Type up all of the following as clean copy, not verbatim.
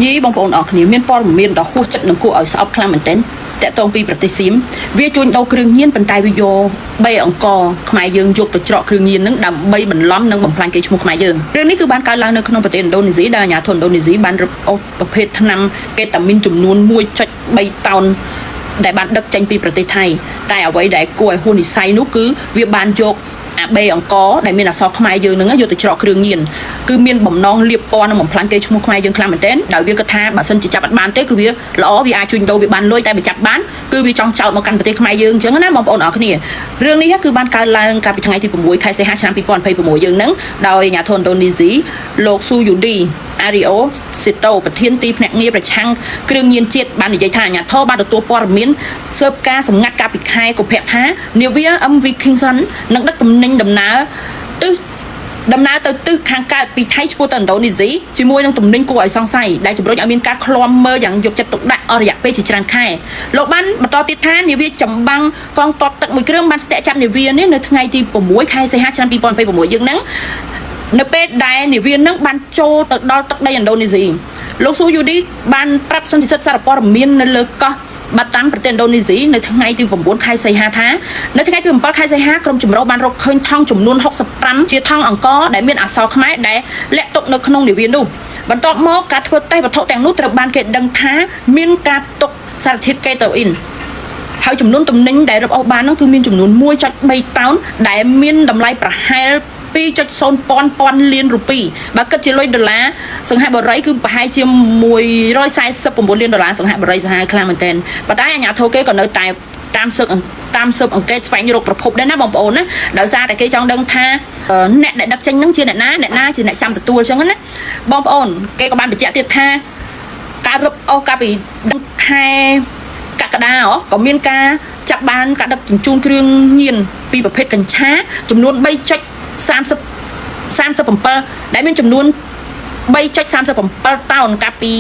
យីបងប្អូនអរគ្នាមានព័ត៌មានដ៏ហួសចិត្តនឹងគួរឲ្យស្អប់ខ្លាំងមែនទែនតកតងពីប្រទេសសៀមវាជួញដូរគ្រឿងញៀនប៉ុន្តែវាយក3អង្គខ្មែរយើងយកទៅច្រកគ្រឿងញៀននឹងដើម្បីបន្លំនិងបំផ្លាញកេរ្តិ៍ឈ្មោះខ្មែរយើងរឿងនេះគឺបានកើតឡើងនៅក្នុងប្រទេសឥណ្ឌូនេស៊ីដែលអាជ្ញាធរឥណ្ឌូនេស៊ីបានរឹបអូសប្រភេទថ្នាំកេតាមីនចំនួន 1.3 តោនដែលបានដឹកចេញពីប្រទេសថៃតែអ្វីដែលគួរឲ្យហួសនិស្ស័យនោះគឺវាបានយកអាបេអង្គដែលមានអក្សរខ្មែរយើងនឹងយកទៅច្រកគ្រឿងញៀនគឺមានបំណងលៀបពណ៌និងបំផ្លាញកេរ្តិ៍ឈ្មោះខ្មែរយើងខ្លាំងមែនទែនដោយវាគិតថាបើសិនជាចាប់អត់បានទេគឺវាល្អវាអាចជួញដូរវាបានលុយតែបើចាប់បានគឺវាចង់ចោទមកកាន់ប្រទេសខ្មែរយើងអញ្ចឹងណាបងប្អូនអរគ្នារឿងនេះគឺបានកើតឡើងកាលពីថ្ងៃទី6 ខែសីហាឆ្នាំ2026យើងនឹងដោយអាជ្ញាធរឥណ្ឌូនេស៊ីលោកស៊ូយូឌីអារីអូសេតូប្រធានទីភ្នាក់ងារប្រឆាំងគ្រឿងញៀនជាតិបាននិយាយថាអាជ្ញាធរបានទទួលព័ត៌មានស៊ើបការសម្ងាត់កាលពីខែកុម្ភៈថានាវា MV Kingston នឹងដឹកទំនិញដំណើរទៅទិសខាងកើតពីថៃឆ្ពោះទៅឥណ្ឌូនេស៊ីជាមួយនឹងទំនិញគួរឲ្យសង្ស័យដែលជំរុញឲ្យមានការឃ្លាំមើលយ៉ាងយកចិត្តទុកដាក់អស់រយៈពេលជាច្រើនខែលោកបានបន្តទៀតថានាវាចម្បាំងកងទ័ពទឹកមួយគ្រឿងបានស្ទាក់ចាប់នាវានេះនៅថ្ងៃទី6 ខែសីហាឆ្នាំ2026យើងហ្នឹងនៅពេលដែលនាវានឹងបានចូលទៅដល់ទឹកដីឥណ្ឌូនេស៊ីលោកស៊ូយូឌីបានប្រាប់សន្និសីទសារព័ត៌មាននៅលើកោះបាតាំប្រទេសឥណ្ឌូនេស៊ីនៅថ្ងៃទី9 ខែសីហាថានៅថ្ងៃទី7 ខែសីហាក្រុមចម្រុះបានរកឃើញថង់ចំនួន65ជាថង់អង្គរដែលមានអក្សរខ្មែរដែលលាក់ទុកនៅក្នុងនាវានោះបន្ទាប់មកការធ្វើតេស្តវត្ថុទាំងនោះត្រូវបានគេដឹងថាមានការទុកសារធាតុកេតាអ៊ីនហើយចំនួនទំនិញដែលរឹបអូសបាននោះគឺមានចំនួន 1.3 តោនដែលមានតម្លៃប្រហែល2.0 ពាន់លានរូពីបើគិតជាលុយដុល្លារសង្ហបុរីគឺប្រហែលជា149លានដុល្លារសង្ហបុរីសាហាវខ្លាំងមែនទែនប៉ុន្តែអាជ្ញាធរគេក៏នៅតែតាមស៊ើបអង្កេតស្វែងរកប្រភពដែរណាបងប្អូនណាដោយសារតែគេចង់ដឹងថាអ្នកដែលដឹកចេញហ្នឹងជាអ្នកណាជាអ្នកចាំទទួលអញ្ចឹងណាបងប្អូនគេក៏បានបញ្ជាក់ទៀតថាការរឹបអូសកាលពីខែកក្កដាក៏មានការចាប់បានការដឹកជញ្ជូនគ្រឿងញៀនពីប្រភេទកញ្ឆាចំនួន3.37ដែលមានចំនួន 3.37 តោនកាលពី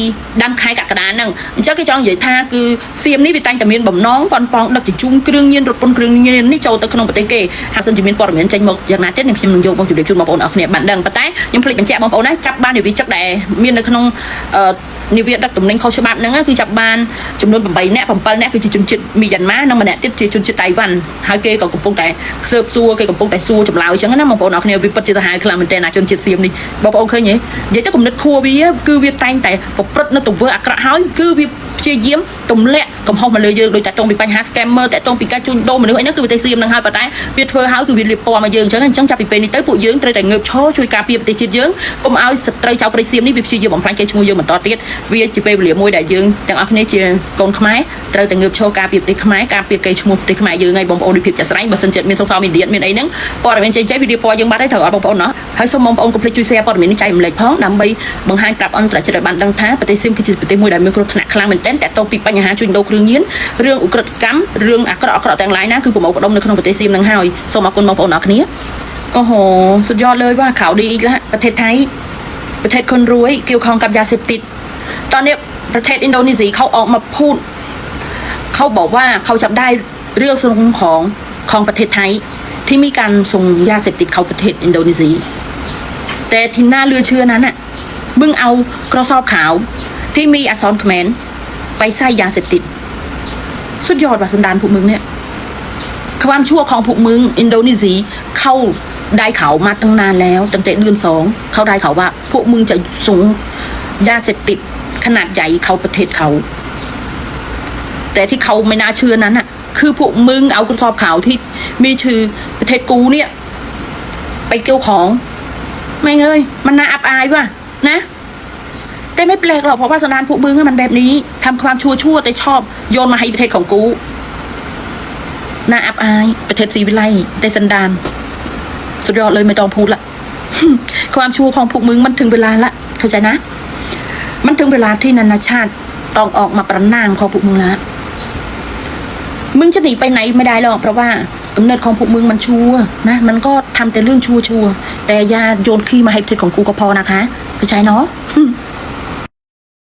ដើមខែកក្កដាហ្នឹងអញ្ចឹងគេចង់និយាយថាគឺសៀមនេះវាតែងតែមានបំណងប៉ុនប៉ងដឹកជញ្ជូនគ្រឿងញៀនរថពន្ធគ្រឿងញៀននេះចូលទៅក្នុងប្រទេសគេហើយសិនជាមានព័ត៌មានចេញមកយ៉ាងណាទៀតនឹងខ្ញុំនឹងយកមកជម្រាបជូនបងប្អូនអរគ្នាបានដឹងប៉ុន្តែខ្ញុំភ្លេចបញ្ជាក់បងប្អូនណាចាប់បាននាវាចឹកដែលមាននៅក្នុងនាវាដឹកទំនិញខុសច្បាប់ហ្នឹងគឺចាប់បានចំនួន8នាក់7នាក់គឺជាជនជាតិមីយ៉ាន់ម៉ានិងម្នាក់ទៀតជាជនជាតិតៃវ៉ាន់ហើយគេក៏កំពុងតែស៊ើបសួរគេកំពុងតែសួរចម្លើយអញ្ចឹងណាបងប្អូនអរគ្នាវាពិតជាសាហាវខ្លាំងមែនទែនណាជនជាតិសៀមនេះបងប្អូនឃើញទេនិយាយទៅគំនិតខួរវាគឺវាតែងតែប្រព្រឹត្តនៅទង្វើអាក្រក់ហើយគឺវាព្យាយាមទម្លាក់កំហុសមកលើយើងដោយតែតងពីបញ្ហា scammer តែតងពីការជួញដូរមនុស្សអីហ្នឹងគឺប្រទេសសៀមហ្នឹងហើយប៉ុន្តែវាធ្វើហើយគឺវាលៀបពណ៌មកយើងអញ្ចឹងចាប់ពីពេលនេះទៅពួកយើងត្រូវតែងើបឈរជួយការពារប្រទេសជាតិយើងកុំឲ្យសត្រូវចៅប្រទេសសៀមនេះវាព្យាយាមបំផ្លាញកេរ្តិ៍ឈ្មោះយើងបន្តទៀតវាជាពេលវេលាមួយដែលយើងទាំងអស់គ្នាជាកូនខ្មែរត្រូវតែងើបឈរការពារប្រទេសខ្មែរការពារកេរ្តិ៍ឈ្មោះប្រទេសខ្មែរយើងហើយបងប្អូនដូចភាពចាក់ស្រ័យបើសិនជាមាន social media មានអីហ្នឹងព័ត៌មានចេញវារៀបពណ៌យើងបាត់ហើយត្រូវអត់បងប្អូនណោះហើយសូមបងប្អូនកុំភ្លេចជួយ share ព័ត៌មាននេះចែករំលែកផងដើម្បីបង្ហាញប្រាប់អន្តរជាតិឲ្យបានដឹងថាប្រទេសសៀមគឺជាប្រទេសមួយដែលមានគ្រោះថ្នាក់ខ្លាំងមែនទែនតែតទៅពីបញ្ហាជួញដូរគ្រឿងញៀនរឿងឧក្រិដ្ឋកម្មរឿងអាក្រក់ទាំងឡាយណាគឺប្រមូលផ្ដុំនៅក្នុងប្រទេសសៀមនឹងហើយសូមអរគុណបងប្អូនអរគ្នាអូហូសុទ្ធយអดเลยว่าข่าวดีอีกแล้วประเทศไทยประเทศคนรวยเกี่ยวข้องกับยาเสพติดตอนนี้ประเทศอินโดนีเซียเขาออกมาพูดเขาบอกว่าเขาจับได้เรื่องส่งของประเทศไทยที่มีการส่งยาเสพติดเข้าประเทศอินโดนีเซียแต่ที่น่าเลือเชื่อนั้นน่ะมึงเอากระสอบขาวที่มีอักษรเขมรไปใส่ยาเสพติดสุดยอดว่ะสันดานพวกมึงเนี่ยความชั่วของพวกมึงอินโดนีเซียเข้าได้ข่าวมาตั้งนานแล้วตั้งแต่เดือน2เขาได้ข่าวว่าพวกมึงจะส่งยาเสพติดขนาดใหญ่เข้าประเทศเขาแต่ที่เขาไม่น่าเชื่อนั้นน่ะคือพวกมึงเอากระสอบข่าวที่มีชื่อประเทศกูเนี่ยไปเกี่ยวของไม่เงยมันน่าอับอายว่ะนะแต่ไม่แปลกหรอกเพราะว่าสันดานพวกมึงมันแบบนี้ทำความชั่วแต่ชอบโยนมาให้ประเทศของกูน่าอับอายประเทศศรีวิไลแต่สันดานสุดยอดเลยไม่ต้องพูดละ ความชั่วของพวกมึงมันถึงเวลาละเข้าใจนะมันถึงเวลาที่นานาชาติต้องออกมาประณามของพวกมึงละมึงจะหนีไปไหนไม่ได้หรอกเพราะว่ากำเนิดของพวกมึงมันชั่วนะมันก็ทำแต่เรื่องชั่วแต่อย่าโยนขี้มาให้ประเทศของกูก็พอนะคะเข้าใจเนาะ